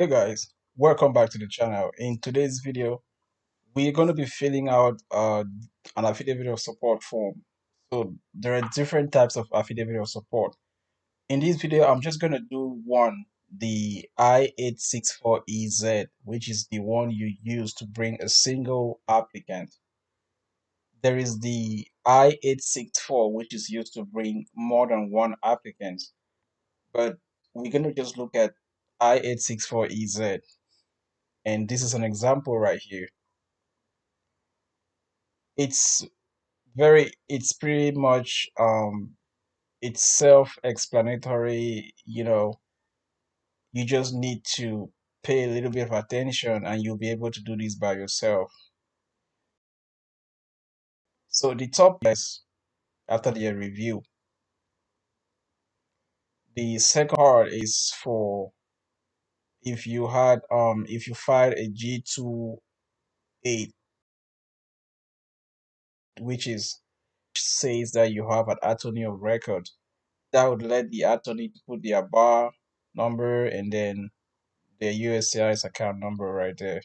Hey guys, welcome back to the channel. In today's video, we're going to be filling out an affidavit of support form. So there are different types of affidavit of support. In this video, I'm just going to do one, the I-864EZ, which is the one you use to bring a single applicant. There is the I-864, which is used to bring more than one applicant. But we're going to just look at I-864EZ. And this is an example right here. It's it's pretty much it's self-explanatory. You just need to pay a little bit of attention and you'll be able to do this by yourself. So the top is after the review. The second part is for if you filed a G28, which says that you have an attorney of record. That would let the attorney to put their bar number and then the USCIS account number right there.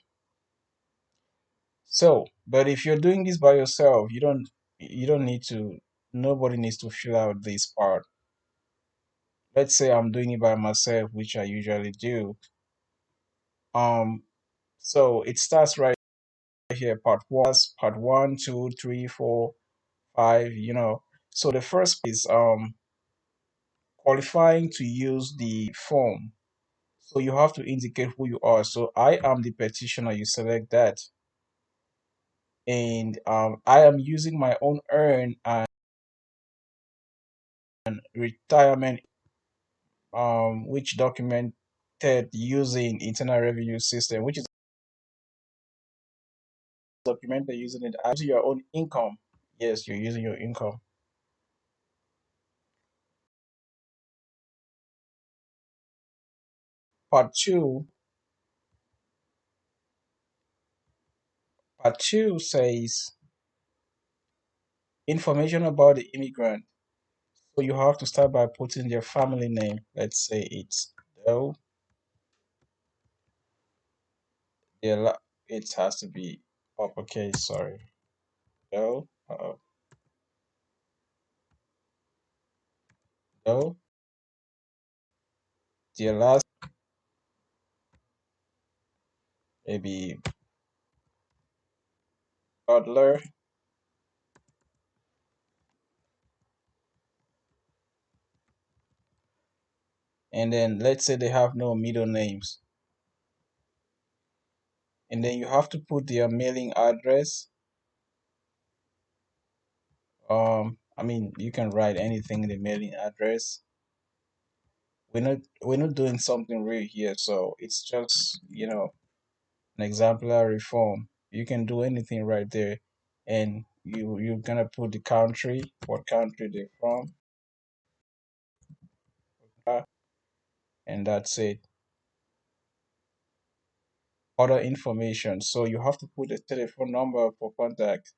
So, but if you're doing this by yourself, you don't need to, nobody needs to fill out this part. Let's say I'm doing it by myself, which I usually do. Um, so it starts right here, part one, two, three, four, five, So the first is qualifying to use the form. So you have to indicate who you are. So I am the petitioner, you select that. And I am using my own earn and retirement, which documented using Internal Revenue System, which is documented using it as your own income. Yes, you're using your income. Part two, part two says information about the immigrant. So you have to start by putting their family name. Let's say it's Doe. It has to be uppercase. Sorry, Doe. Doe. Their last maybe Butler. And then let's say they have no middle names. And then you have to put their mailing address. I mean, you can write anything in the mailing address. We're not doing something real here, so it's just, an exemplary form. You can do anything right there. And you're gonna put the country, what country they're from, and that's it. Other information. So you have to put a telephone number for contact.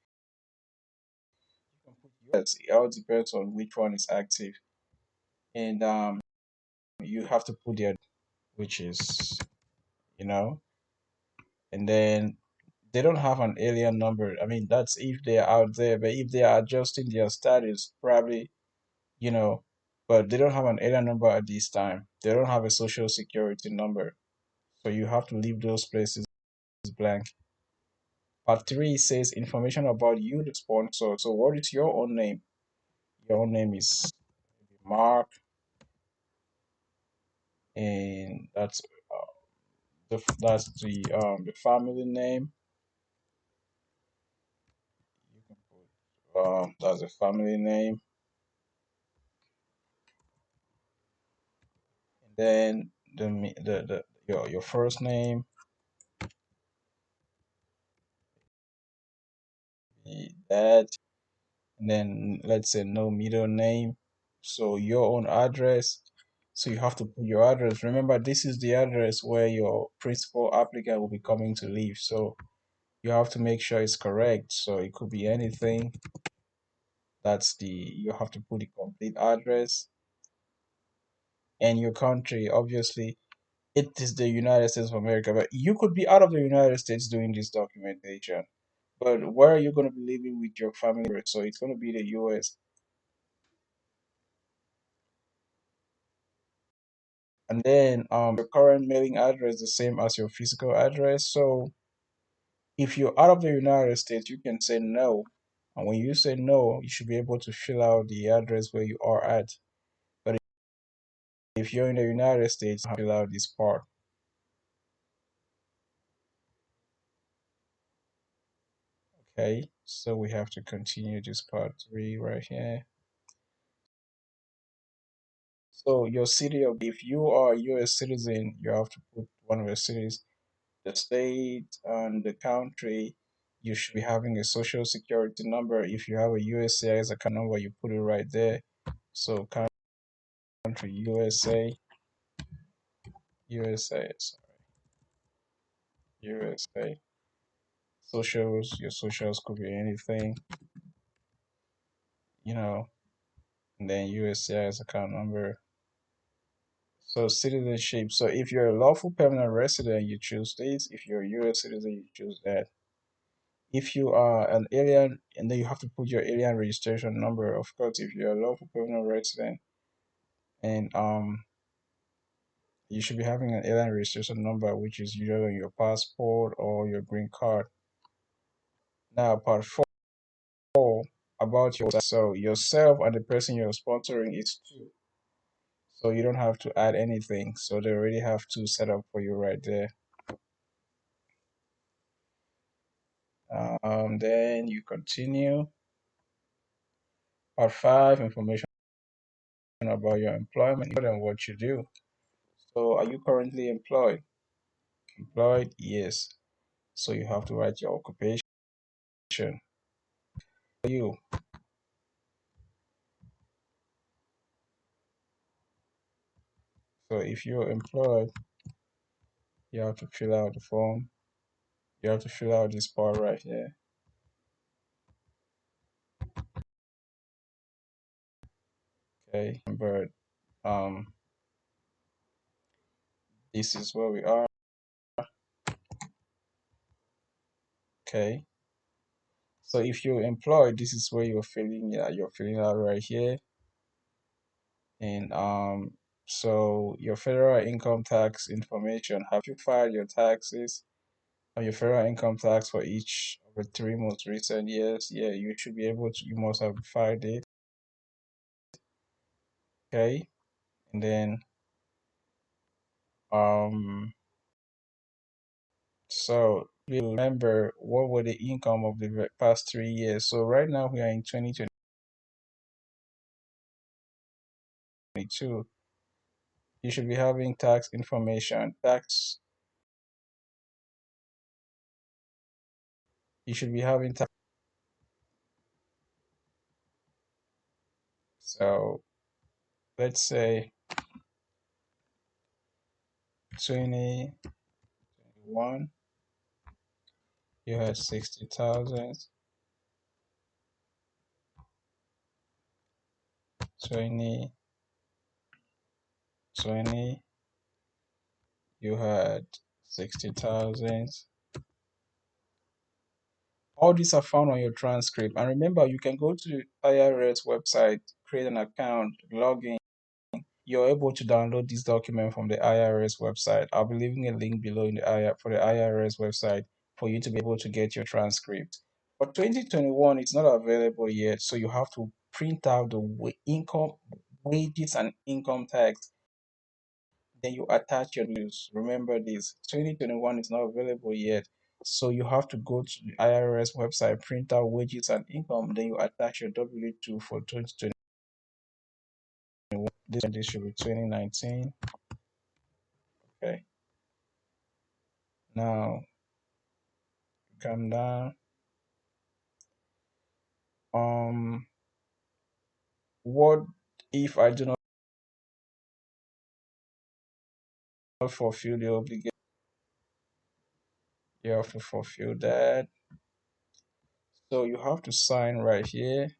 You can put US. It all depends on which one is active. And you have to put their, which is, you know, and then they don't have an alien number. I mean, that's if they're out there, but if they are adjusting their status, probably, you know, but they don't have an alien number at this time. They don't have a social security number. So you have to leave those places blank. Part three says information about you, the sponsor. So what is your own name? Your own name is Mark, and that's the family name. You can put that's the family name, and then your first name, that, and then let's say no middle name. So your own address. So you have to put your address. Remember, this is the address where your principal applicant will be coming to live. So you have to make sure it's correct. So it could be anything. You have to put the complete address and your country, obviously. it is the United States of America. But you could be out of the United States doing this documentation. But where are you going to be living with your family members? So it's going to be the US. And then your current mailing address the same as your physical address. So if you're out of the United States, you can say no. And when you say no, you should be able to fill out the address where you are at. But if you're in the United States, you have to fill out this part. Okay, so we have to continue this part 3 right here. So your city of, if you are a US citizen, you have to put one of the cities, the state and the country. You should be having a social security number. If you have a USCIS account number, you put it right there. So country USA, USA, USA. Socials, your socials could be anything, you know, and then USCIS account number. So citizenship. So if you're a lawful permanent resident, you choose this. If you're a US citizen, you choose that. If you are an alien, and then you have to put your alien registration number. Of course, if you're a lawful permanent resident, and you should be having an alien registration number, which is usually on your passport or your green card. Now, part 4 about yourself. So yourself and the person you're sponsoring is two. So you don't have to add anything. So they already have two set up for you right there. Then you continue. Part 5, information about your employment and what you do. So are you currently employed? Employed? Yes. So you have to write your occupation. You. So if you're employed, you have to fill out the form. You have to fill out this part right here. Okay. But um this is where we are. Okay. So if you're employed, this is where you're filling out right here. And so your federal income tax information. Have you filed your taxes on your federal income tax for each of the 3 most recent years? Yeah, you should be able to. You must have filed it. Okay, and then um, so you remember what were the income of the past 3 years. So right now we are in 2022. You should be having tax information. Tax. You should be having tax. So let's say 2021, you had 60,000. 2020, you had 60,000. All these are found on your transcript. And remember, you can go to the IRS website, create an account, log in. You're able to download this document from the IRS website. I'll be leaving a link below in the for the IRS website for you to be able to get your transcript. For 2021, it's not available yet, so you have to print out the income, wages, and income tax. Then you attach your news. Remember this, 2021 is not available yet. So you have to go to the IRS website, print out wages and income, then you attach your W-2 for 2021. This should be 2019. Okay. Now come down. Um what if I do not fulfill the obligation? You have to fulfill that. So you have to sign right here.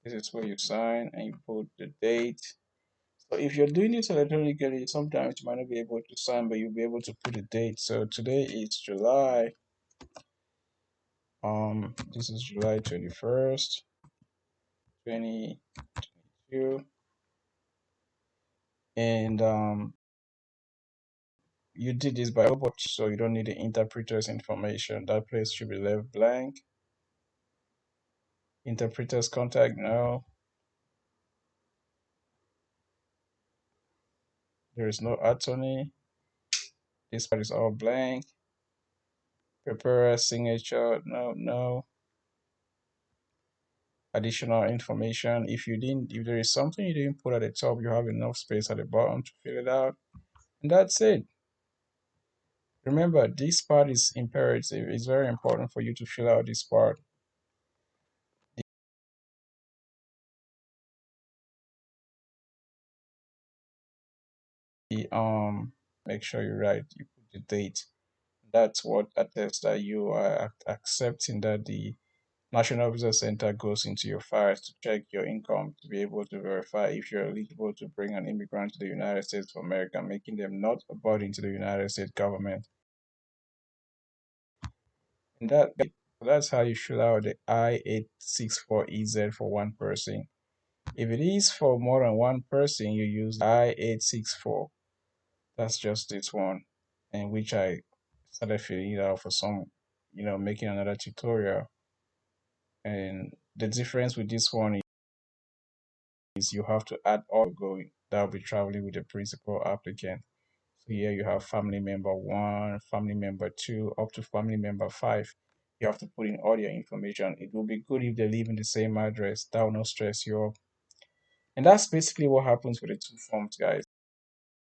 This is where you sign and you put the date. So if you're doing it electronically, sometimes you might not be able to sign, but you'll be able to put a date. So today is July. This is July 21st, 2022, and you did this by robot, so you don't need the interpreter's information. That place should be left blank. Interpreter's contact, no. There is no attorney. This part is all blank. Preparer signature, no, no. Additional information. If there is something you didn't put at the top, you have enough space at the bottom to fill it out. And that's it. Remember, this part is imperative. It's very important for you to fill out this part. The make sure you put the date. That's what attests that you are accepting that the National Visa Center goes into your files to check your income to be able to verify if you're eligible to bring an immigrant to the United States of America, making them not a burden to the United States government. And that's how you fill out the I-864EZ for one person. If it is for more than one person, you use I-864. That's just this one, and which I started filling it out for some, making another tutorial. And the difference with this one is you have to add all going. That will be traveling with the principal applicant. So here you have family member one, family member two, up to family member five. You have to put in all your information. It will be good if they live in the same address. That will not stress you up. And that's basically what happens with the two forms, guys.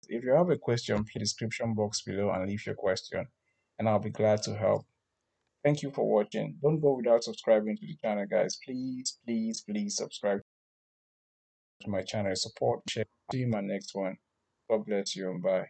If you have a question, please description box below and leave your question, and I'll be glad to help. Thank you for watching. Don't go without subscribing to the channel, guys. Please, please, please subscribe to my channel. Support, share. See you in my next one. God bless you and bye.